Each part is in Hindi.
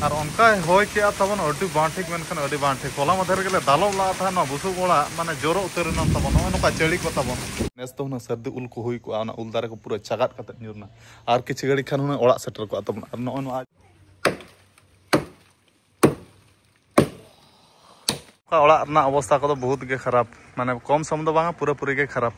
और उनका होय के तबन अडी बां ठीक मेनखान अडी बां ठीक होला मधर गेले दालोब ला था ना बुसु गोड़ा माने जोरो उतर न तबन नका चेड़ी को तबन नेस तो ना सर्दी उल को हुई को ना उल दारे को पूरा चगात कत न्यूरना और किछि गड़ी खान हुना ओड़ा सेटर को तबन और न आज का ओड़ा ना अवस्था को बहुत गे खराब माने कम सम दो बांगा पूरा पूरी गे खराब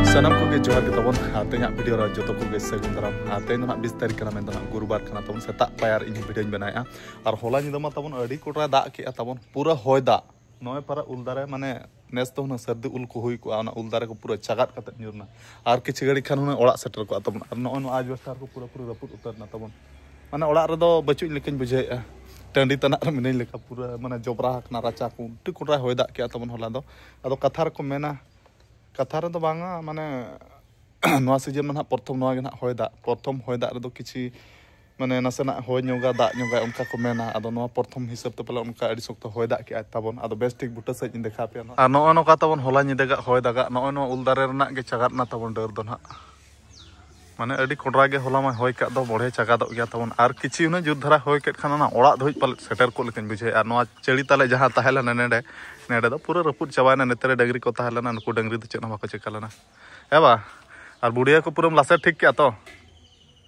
सनम को के जोहार के तबन आते वीडियो रा जो को के सगुन दराम आते ना 20 तारीख kana मेन दना गुरुवार kana तबन सेता पायर इन वीडियो बनाया और होला निदा मा तबन अडी कोटरा दा के तबन पूरा होय दा नय पारा उल दारे माने नेस तो ना सर्दी उल को हुई को ना उल दारे को पूरा चगात कत न्यूरना और किछि गड़ी खान हुना ओड़ा सेटर को तबन और न आज बस्तार को पूरा पूरा रपुत उतरना तबन माने ओड़ा रे दो बचु लेकिन बुझाइया टांडी तना मिने लेका पूरा माने जोबरा हकना राचा को टी कोटरा होय दा के तबन होला दो अदो कथार को मेना कथा रे तो बांगा माने नवा सीजन में प्रथम नवा गे होय दा प्रथम होय दा रे दो किछि माने नसेना होय न्योगा दा न्योगा उनका को मेना अदो नवा प्रथम हिसाब ते पला उनका अडी सख्त होय दा के तबन अदो बेस ठीक बुटा सज देखा पे आ नो नो का तबन होला निदेगा होय दागा नो नो उल दारे रना गे चगात ना तबन डर दो ना माने अडी कोडरा गे होला मा होय का दो बढे चगा दो गया तबन आर किछि उना जुर धरा होय केट खाना ना ओड़ा धोज पल सेटर को लेकिन बुझे आ नवा चेड़ी ताले जहां ताहेला नेडे नेडे दो पूरा रपुट चबायना नेतरे डंगरी को ताहेला नुको डंगरी तो चेना बाको चेकालना ए बा और बुढ़िया को पूरा लासे ठीक क्या तो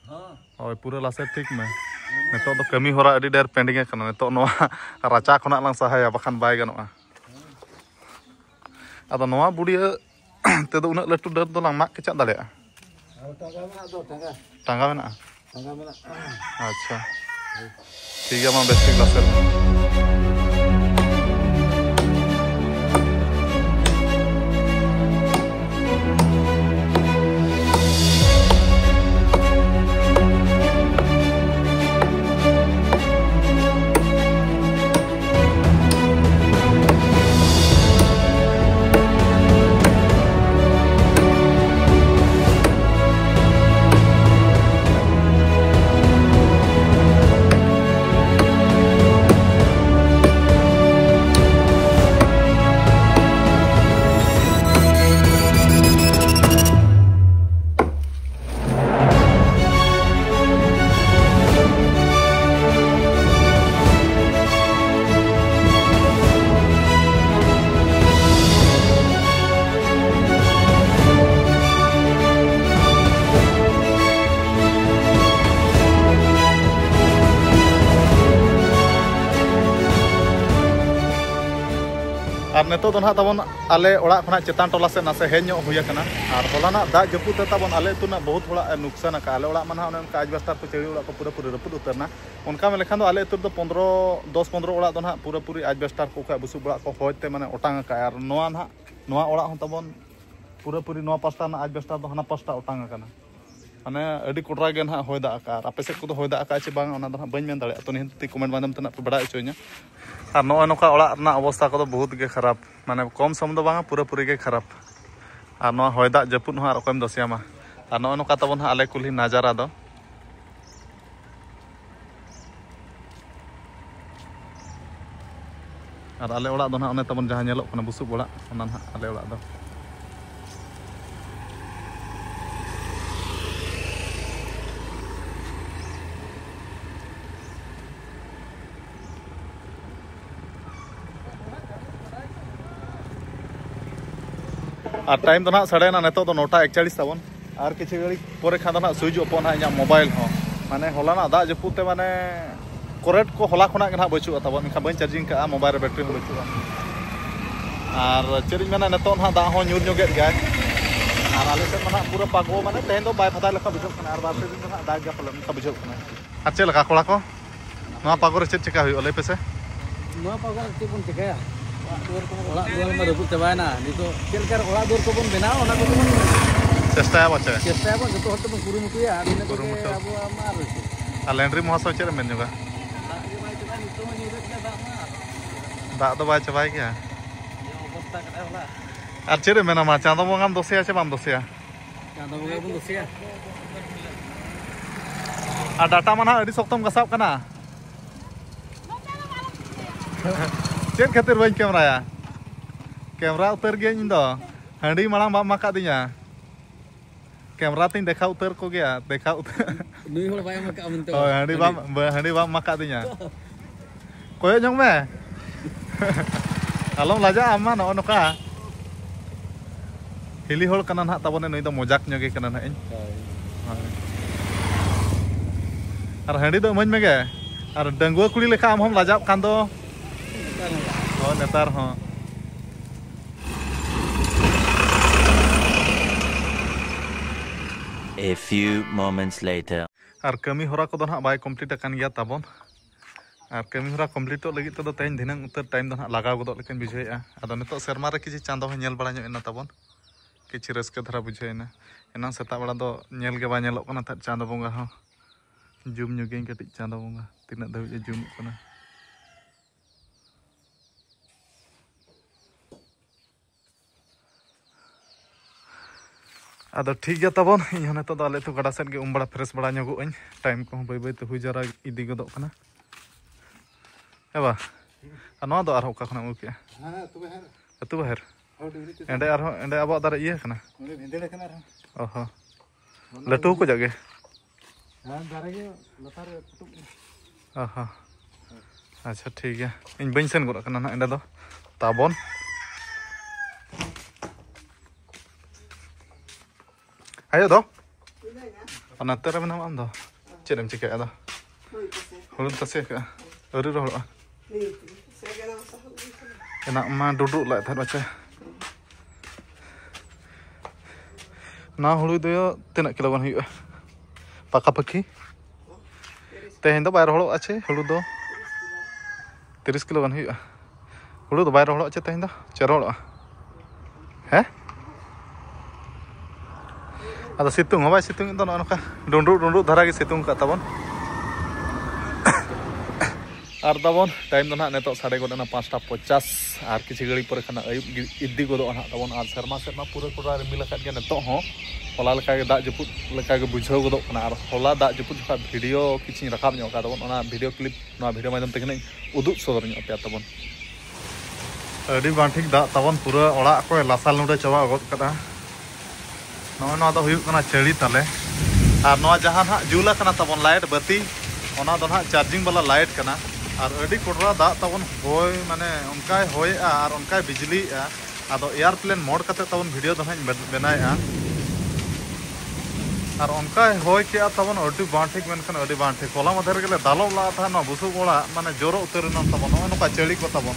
हां ओय पूरा लासे ठीक में नेतो दो कमी होरा अडी डेर पेंडिंग kana नेतो नवा राचा खना लांग सहाया बखान बाय गनोआ अदो नवा बुढ़िया ते दो उना लटू डर दो लांग माक के चा दालेया टांगा में अच्छा ठीक है मैं बेस्ट क्लास कर और नेतो दो ना तबन आले ओड़ा खना चेतान टोला से नासे हेज हुई करना और होला दा जपुत तबन आले तुना बहुत थोड़ा नुकसान का आले ओड़ा माना उन आज बस्तार को चेड़ी ओड़ा को पूरा पूरी रपुद उतरना उनका में लेखान दो आले तुर दो 10-15 ओड़ा दो ना पूरा पूरी आज बस्तार को का बुसु बड़ा को होयते माने ओटांग का और नोआ ना नोआ ओड़ा हन तबन पूरा पूरी नोआ पास्ता ना आज बस्तार दो हना पास्ता ओटांग करना माने अडी कोटरा गे ना होय दा का आपे से को दो होय दा का चे बांग ओना दो बइन मेन दाड़े तो निहंती कमेंट माध्यम तना पे बड़ा होचोnya और नो नका ओड़ा ना अवस्था को बहुत गे खराब माने कम सम दो बांगा पूरा पूरी गे खराब और नो होय दा जपुत न रकम दसियामा और नो नका तबन आले कुली नजारा दो और आले ओड़ा दो ना ओने तबन जहां नेलो कना बुसु ओड़ा ओना ना आले ओड़ा दो और टाइम तो ना साढ़े ना नेतो तो 9:41 तबन और किसी घड़ी पोरे खान ना स्विच ओपन है इन मोबाइल हो माने होला ना दा जपुते माने करेक्ट को होला खना ना बचुआ तबन इनका बन चार्जिंग का मोबाइल बैटरी हो बचुआ और चेरी मेना नेतो ना दा हो न्यूर न्योगे गाय और आले से ना पूरा पागो माने तेन दो बाय फता लेखा बुझो कना और बार दिन ना दाग गपल का बुझो कना अच्छे लगा कोड़ा को नवा पागो रे चेक चिका हुई ले पे से नवा पागो रे कोन चिकाया ओड़ा दुआर में रपुत चबायना नितो चेलकर ओड़ा दुआर को बन बनाओ ओना को बन चेष्टा बच्चा चेष्टा बन जतो हत बन कुरुमुटुया आर ने को अबो मार आ लेंड्री महोत्सव चेरे मेन जोगा दा तो बाय चबाय गया अवस्था कदा होला आर चेरे मेना मा चांदो बंगाम दोसिया से बाम दोसिया चांदो बंगा बन दोसिया आ डाटा माना अडी सख्तम गसाब कना चेक खातिर बन कैमरा उतर गया इन दो हांडी मांग बा माका दिया कैमरा तीन देखा उतर को गया देखा उतर नुई होड़ बाय मका मनते oh handi bam maka tinya koyo nyong me alom laja ama no noka hili hol kana na tabone nui do mojak nyoge kana na in ar handi do moñ mege ar dangua kuli lekha am hom lajab kan do oh netar ho A few moments later. Ar kami hora ko do na bai complete akan gya tabon ar kami hora complete to lagi to do tein dhinang utar time do na lagaw godok lekan bujhaia ado nito serma re kichi chando ho nyel bala nyo ena tabon kichi raska dhara bujhaina enang seta bala do nyel ge ba nyelok kana ta chando bonga ho zoom nyo gen katik chando bonga tinak dawi zoom kana ado ठीक गया तबन इन नतो दो आले तो गड़ा सेट गे बड़ा फ्रेश बड़ा ᱧᱚᱜᱚᱜ ᱟᱹᱧ टाइम को बै बै ते हुई जरा इदी गदᱚᱜ ᱠᱟᱱᱟ एबा नवा दो आरो का खना उके हां अतु बहर एंडे आरो एंडे अब दारे इया कना ओले भिंदेड़े कना आरो ओहो लटू को जागे हां दारे गे लतार कुटुब ओहो अच्छा ठीक है इन बइन सेन गदᱚᱜ कना ना एंडे दो ताबन ayo do ana tera mana am do cedem cike ada hulun tase ka uru ro enak ma duduk la thar baca na hulu do tinak kiloan huyu paka paki tehen do bayar holo ache hulu do 30 kiloan huyu hulu do bayar holo ache tehen do cerol he ada situng apa situng itu nono dunduk dhara ge situng ka tabon ar tabon time do na netok sade godana 5:50 ar kichi gari pore khana ayub iddi godo na tabon ar serma pura pura remila kat ge netok ho hola leka ge dak jeput leka ge bujhau godo kana ar hola dak jeput ka video kichi rakap nyok ka tabon ona video clip na video madam te uduk sodor nyok pe tabon adi banthik dak tabon pura orak ko lasal nude chawa god kada no do huyuk kana cheri tale ar no jahan ha jula kana tabon light bati ona do ha charging bala light kana ar adi kodra da tabon hoy mane onkai hoy ar onkai bijli ado airplane mode kate tabon video do ha benai ar onkai hoy ke tabon adi banthik men kana adi banthik kola madher gele dalo la tha no busu gola mane joro uter na tabon no ka cheri ko tabon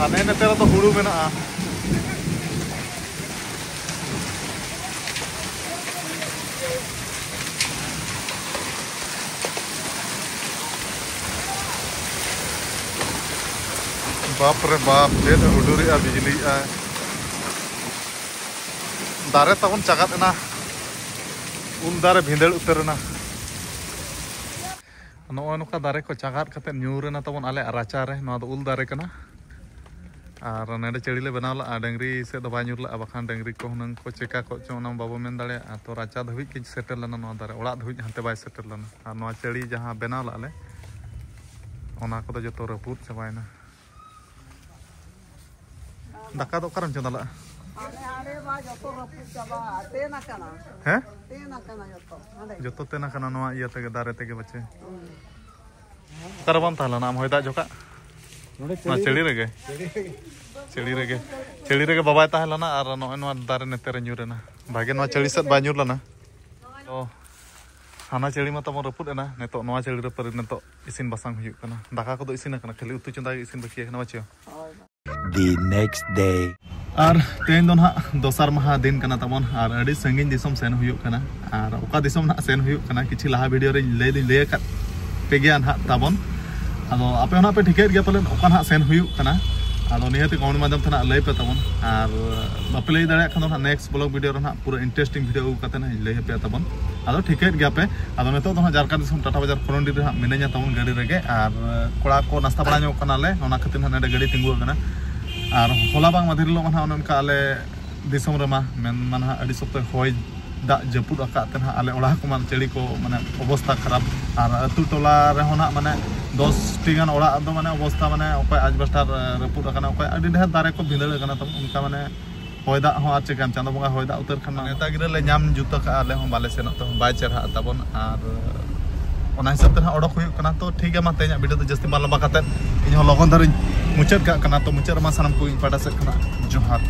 ane ne tera to huru mena बाप रे बाप डेट हुडुरी बिजली दारे तबन चागात ना उल दारे भिंदेड़ उतर ना नो नोका दारे को चागात कते न्यूर ना तबन आले राचा रे नो उल दारे कना और नेडे चेड़ीले बनावला डंगरी से दबा न्यूरला बखान डंगरी को नंग को चेका को चोना बाबू मेन दाले तो राचा धबी के सेटल लना नो दारे ओड़ा धबी हंते बाय सेटल लना और नो चेड़ी जहां बनावला आले ओना को जतो रपुत चबायना दाका दो करम चंदला आले बा जतो रपुत चबा तेना कना हैं तेना कना जतो तेना कना नवा इया तेगे दारे तेगे बचे करबम ताला नाम होयदा जोका ना चेड़ी रेगे बाबाय ताहलना और नो दारे नेतेरे न्यूरेना भागे नो चेड़ी सत बा न्यूरलाना तो हाना चेड़ी मा तमो रपुत एना नेतो नो चेड़ी रे पर नेतो इसिन बसांग हुयु कना दाका को दो इसिन कना खाली उतु चंदा इसिन बकिया कना बचियो The next day. और तेन दो ना दोसर महा दिन कना तमन और अडी संगिन दिसम सेन हुयु कना और ओका दिसम ना सेन हुयु कना किछि लाहा वीडियो रे ले का पेगियान हा तबन आदो आपे होना पे ठिकेत गया पलन ओका ना सेन हुयु कना आदो निहते कमेंट माध्यम थना लय पे तबन और बापे लय दाड़े खन ना नेक्स्ट ब्लॉग वीडियो रे ना पूरा इंटरेस्टिंग वीडियो कते ना लय पे तबन आदो ठिकेत गया पे आदो नेतो दो जारका दिसम टाटा बाजार फरंडी रे मिनेजा तबन गाड़ी रेगे और कोड़ा को नास्ता बड़ा नो कना ले ओना खातिर ना गाड़ी तिंगु कना और होला बांग माधिरलो माना उनका आले दिसम रमा मेन माना अडी सप्ताह होय दा जपुद अकाते ना आले ओड़ा को मान चेड़ी को माने अवस्था खराब और अतु टोला रे होना माने 10 टी गान ओड़ा दो माने अवस्था माने ओकय आज बस्टार रपुद अकना ओकय अडी ढेर दारे को भिंदळ कना तम उनका माने hoy da ho ache kam chando bonga hoy da utar khan neta gira le nyam juta ka ale hon bale senok to bai cherha tabon ar ona hisab te odok huyuk kana to thik gaya ma tenya video to jasti mal lamba kate inya logon dharin muchat ka kana to muchat ma sanam ko pada set kana johar